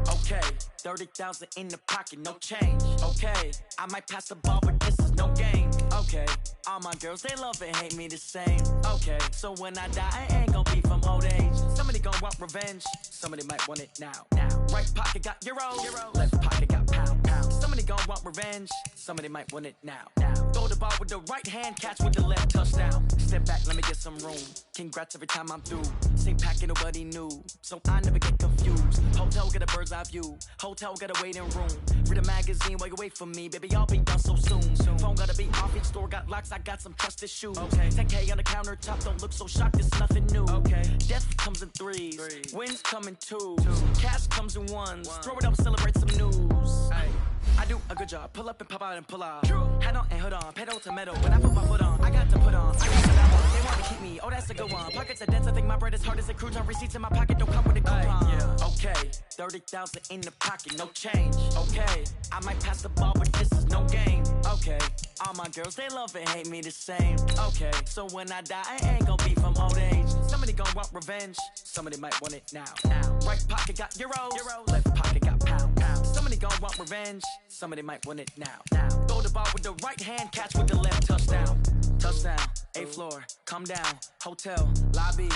Okay. 30,000 in the pocket, no change. Okay. I might pass the ball, but this is no game. Okay. All my girls, they love and hate me the same. Okay. So when I die, I ain't gon' be from old age. Somebody gon' want revenge. Somebody might want it now. Right pocket got euros. Left pocket got pound. Somebody gon' want revenge. Somebody might want it now. Throw the ball with the right hand, catch with the left touchdown. Step back, let me get some room. Congrats every time I'm through. Same packet, nobody knew, so I never get confused. Hotel, get a bird's eye view. Hotel, get a waiting room. Read a magazine while you wait for me, baby, I'll be done so soon. Phone gotta be off, each store got locks, I got some trusted shoes. Okay. 10K on the countertop, don't look so shocked, it's nothing new. Okay. Death comes in threes, wins come in twos. Cash comes in ones, throw it up, celebrate some news. Ay. I do a good job, pull up and pop out and pull off. Head on and hood on, pedal to metal. When I put my foot on, I got to put on. I got to that one, they want to keep me, oh that's a good one. Pockets are dense, I think my bread is hard as a crouton. Receipts in my pocket, don't come with a coupon. Yeah. Okay, 30,000 in the pocket, no change. Okay, I might pass the ball, but this is no game. Okay, all my girls, they love and hate me the same. Okay, so when I die, I ain't gonna be from old age. Somebody gon' want revenge, somebody might want it now. Right pocket got euros, left pocket got pound. Somebody gon' want revenge, somebody might want it now. Throw the ball with the right hand, catch with the left, touchdown. Touchdown, 8th floor, come down, hotel, lobby.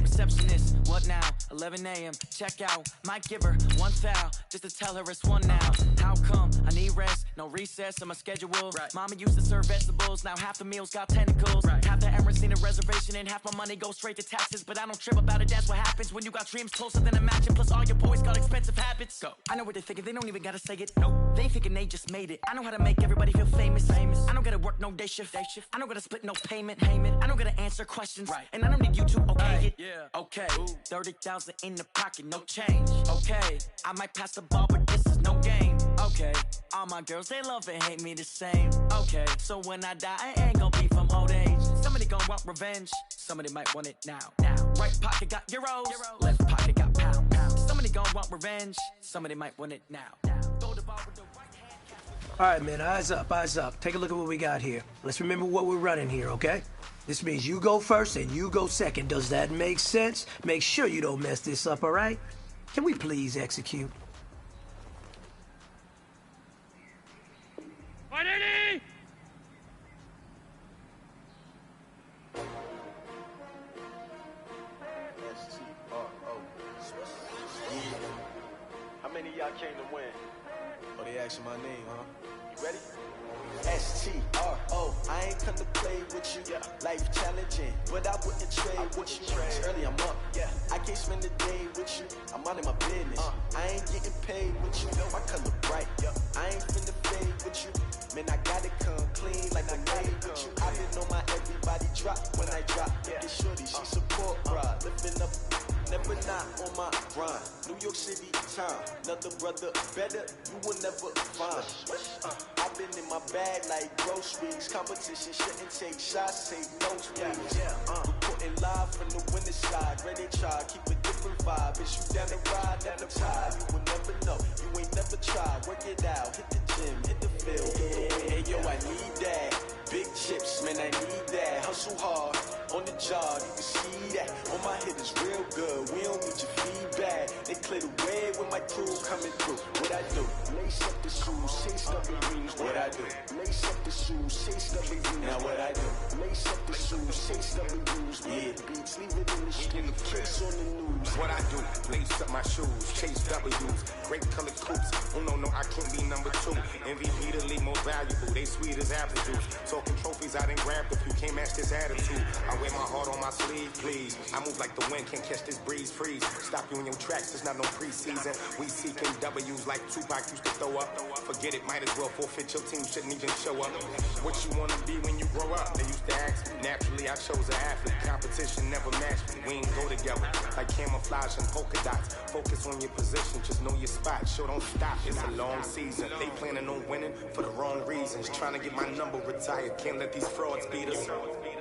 Receptionist, what now? 11 a.m. Check out. Might give her one foul just to tell her it's one now. How come? I need rest, no recess in my schedule. Right. Mama used to serve vegetables, now half the meals got tentacles. Right. Half the Emirates need a reservation and half my money goes straight to taxes. But I don't trip about it, that's what happens when you got dreams closer than a match. And plus all your boys got expensive habits. Go. I know what they're thinking, they don't even gotta say it. Nope. They thinking they just made it. I know how to make everybody feel famous. I don't gotta work no day shift. I don't gotta split no payment. I don't gotta answer questions. Right. And I don't need you to okay it. Yeah. Okay, 30,000 in the pocket, no change. Okay, I might pass the ball, but this is no game. Okay, all my girls, they love and hate me the same. Okay, so when I die, I ain't gonna be from old age. Somebody gon' want revenge, somebody might want it now. Right pocket got euros, left pocket got pound. Somebody gon' want revenge, somebody might want it now. Throw the ball with the right hand. All right, man, eyes up, eyes up. Take a look at what we got here. Let's remember what we're running here, okay? This means you go first and you go second. Does that make sense? Make sure you don't mess this up, all right? Can we please execute? Ready? How many of y'all came to win? Oh, they asking my name, huh? You ready? S-T-R-O, I ain't come to play with you. Life challenging, but I wouldn't trade with you. It's early, I'm up. I can't spend the day with you. I'm out of my business. I ain't getting paid with you. My color bright. I ain't finna fade with you. Man, I gotta come clean like I made with you. I been on my everybody drop when I drop. Get shorty, she support ride. Living up, never not on my grind. New York City time. Another brother better, you will never find. I've been in my bag like groceries. Competition shouldn't take shots, take notes, please. Reporting live from the winning side. Ready to try, keep a different vibe. Is you down the ride, down the tide? You will never know, you ain't never tried. Work it out, hit the gym, hit the field. Hey yo, I need that. Big chips, man, I need that. Hustle hard, on the job, you can see that. On my hit is real good, we don't need your feedback. They clear the way when my crew coming through. What I do? Lace up the shoes, chase up the greens. What I do? Lace up the shoes, chase up the greens. Now what I do? Lace up the shoes, chase up the greens. Yeah, beats, leave it in the street, case on the news. What I do? Lace up my shoes, chase W's. Great color coops. Oh no, I can't be number 2. MVP the league most valuable. They sweet as apple juice. Talking trophies, I done grabbed a few. Can't match this attitude. I wear my heart on my sleeve, please. I move like the wind, can't catch this breeze, freeze. Stop you in your tracks, it's not no preseason. We seeking W's like Tupac used to throw up. Forget it, might as well forfeit. Your team shouldn't even show up. What you wanna be when you grow up? They used to ask me. Naturally, I chose an athlete. Competition never matched me. We ain't go together like camouflage and polka dots. Focus on your position, just know your spot. Sure, don't stop. It's a long season. They planning on winning for the wrong reasons. Trying to get my number retired. Can't let these frauds beat us.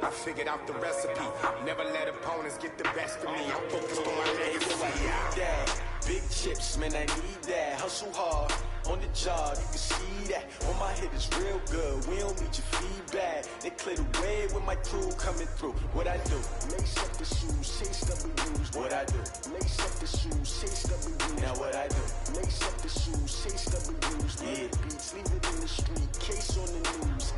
I figured out the recipe. Never let opponents get the best of me. I'm focused on my legacy. I need that. Big chips, man, I need that. Hustle hard, on the job, you can see that. On my hit is real good, we don't need your feedback. They clear the way with my crew coming through. What I do? Lace up the shoes, chase W's. What I do? Lace up the shoes, chase W's. Now what I do? Lace up the shoes, chase W's. Yeah, beats, leave it in the street, case on the news.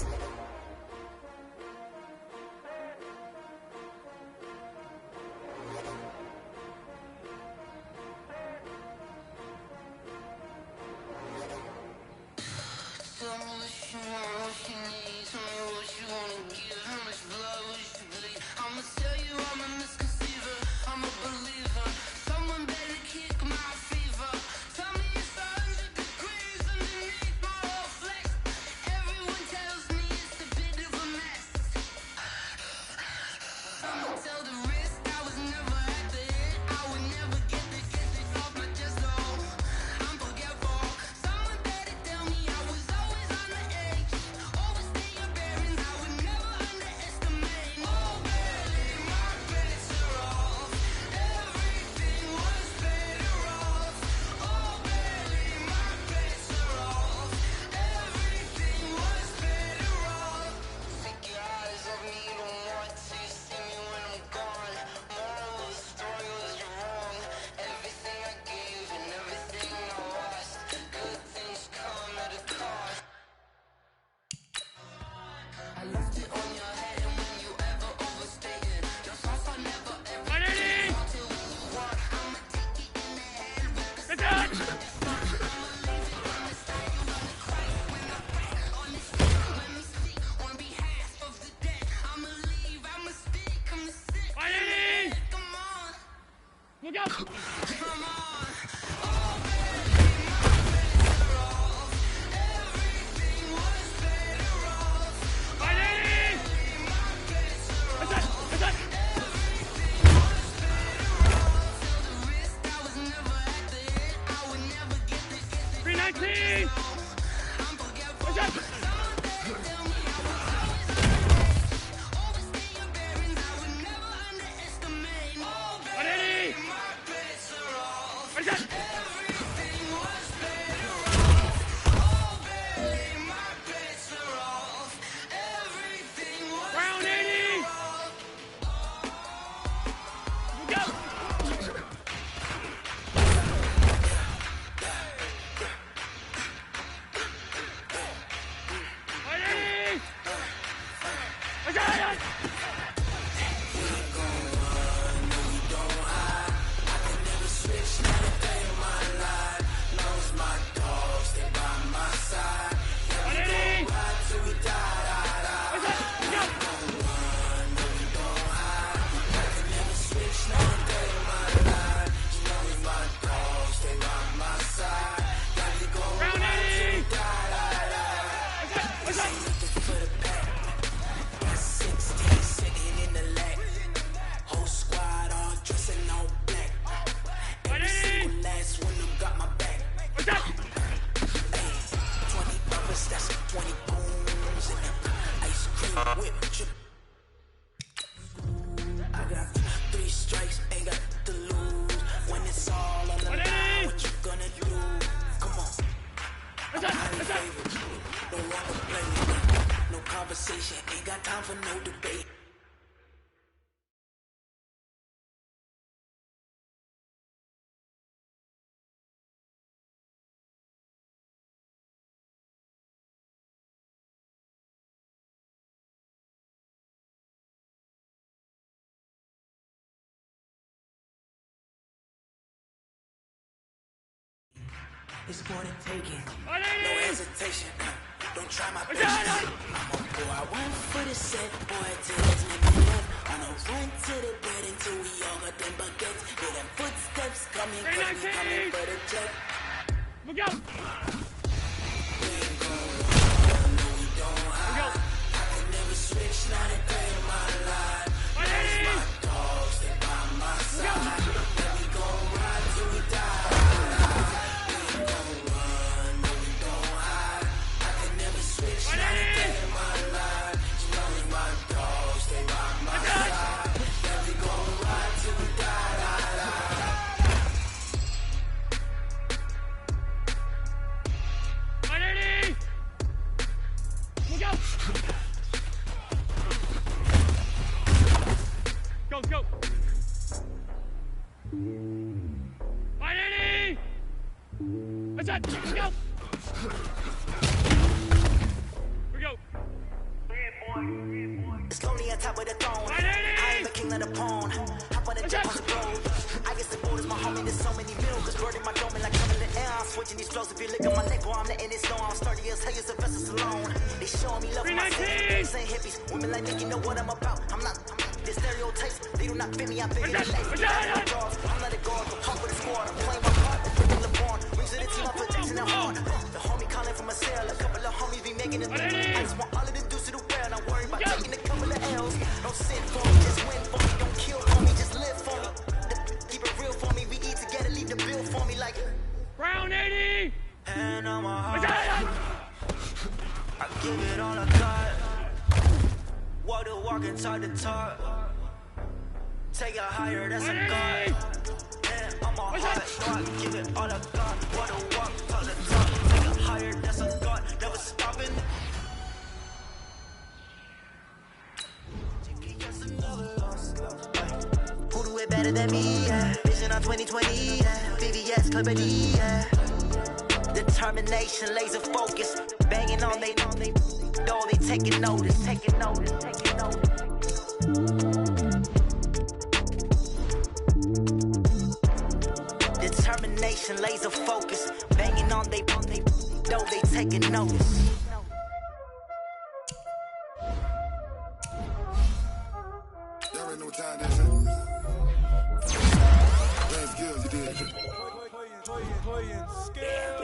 Tell me what you want, what you need. Tell me what you wanna give. How much I got 3 strikes, ain't got to lose. When it's all on the line, what you gonna do? Come on. I'm highly favored. Don't wanna play with me. No conversation, ain't got time for no debate. It's more than taking, no hesitation. Don't try my patience. I'm on board. I went for the set, boy, till it's limited. On a run to the bread until we all got them buckets. Hear them footsteps coming, cause we coming for the jet. Look out! We ain't gon' run, no we don't hide. I can never switch, not a day in my life. Those my dogs, they by my side. Yeah, we gon' ride till we die. Go! 180! What's that? Let's go! We go! It's lonely on top of the throne. I am the king of the pawn. Hop on the jet on the road. I guess the board is my homie. There's so many miracles burning my dome like I'm in the air. I'm switching these flows. If you look at my neck, boy, I'm letting it slow. I'm sturdy as hell as Sylvester Stallone. They showing me love for my city. Saying hippies, women like me, you know what I'm about. I'm not the stereotypes. They do not fit me. I figure it life. I'm not a guard, but pump with a squad. I'm playing my part. I'm putting LeBron. Rings of the team, I'm protecting the horn. The homie calling from a cell. A couple of homies be making it. I just want all of the dudes to do well. Not worry about taking a couple of L's. Don't sin for me, just win for me. Don't kill for me, just live for me. Keep it real for me. We eat together, leave the bill for me like Round 80! And on my heart, I give it all I got. Walk the walk and talk the talk. Take it higher, that's a God. And on my heart, no, I give it all I got. Walk the walk, talk the talk. Take it higher, that's a God. Never stopping. Who do it better than me? Yeah. Vision on 2020. Yeah. VVS, Clippity. Yeah. Determination, laser focus. Banging on they door, they taking notice. Determination, laser focus. Banging on they door, they taking notice. Y'all already know what time that is. Last skills, you did.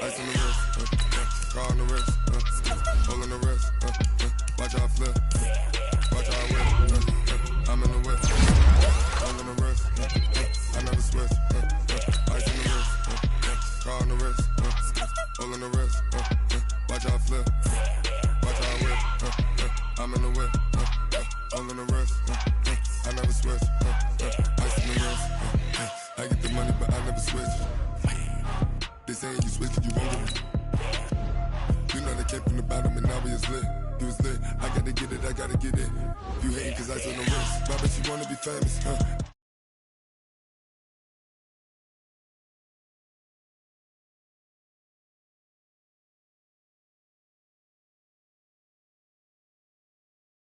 Ice on the wrist, car on the wrist, hole on the wrist, watch how I flip, watch how I whip, I'm in the whip, hole on the wrist, I never switch, ice on the wrist, car on the wrist, hole on the wrist, watch how I flip, watch how I whip, I'm in the whip, hole on the wrist, I never switch, ice on the wrist, I get the money but I never switch. They saying you switch it, you won't get it. You know they came from the bottom and now we is lit. You was lit, I gotta get it, I gotta get it. You hating cause I on the wrist. My bitch, you wanna be famous, huh?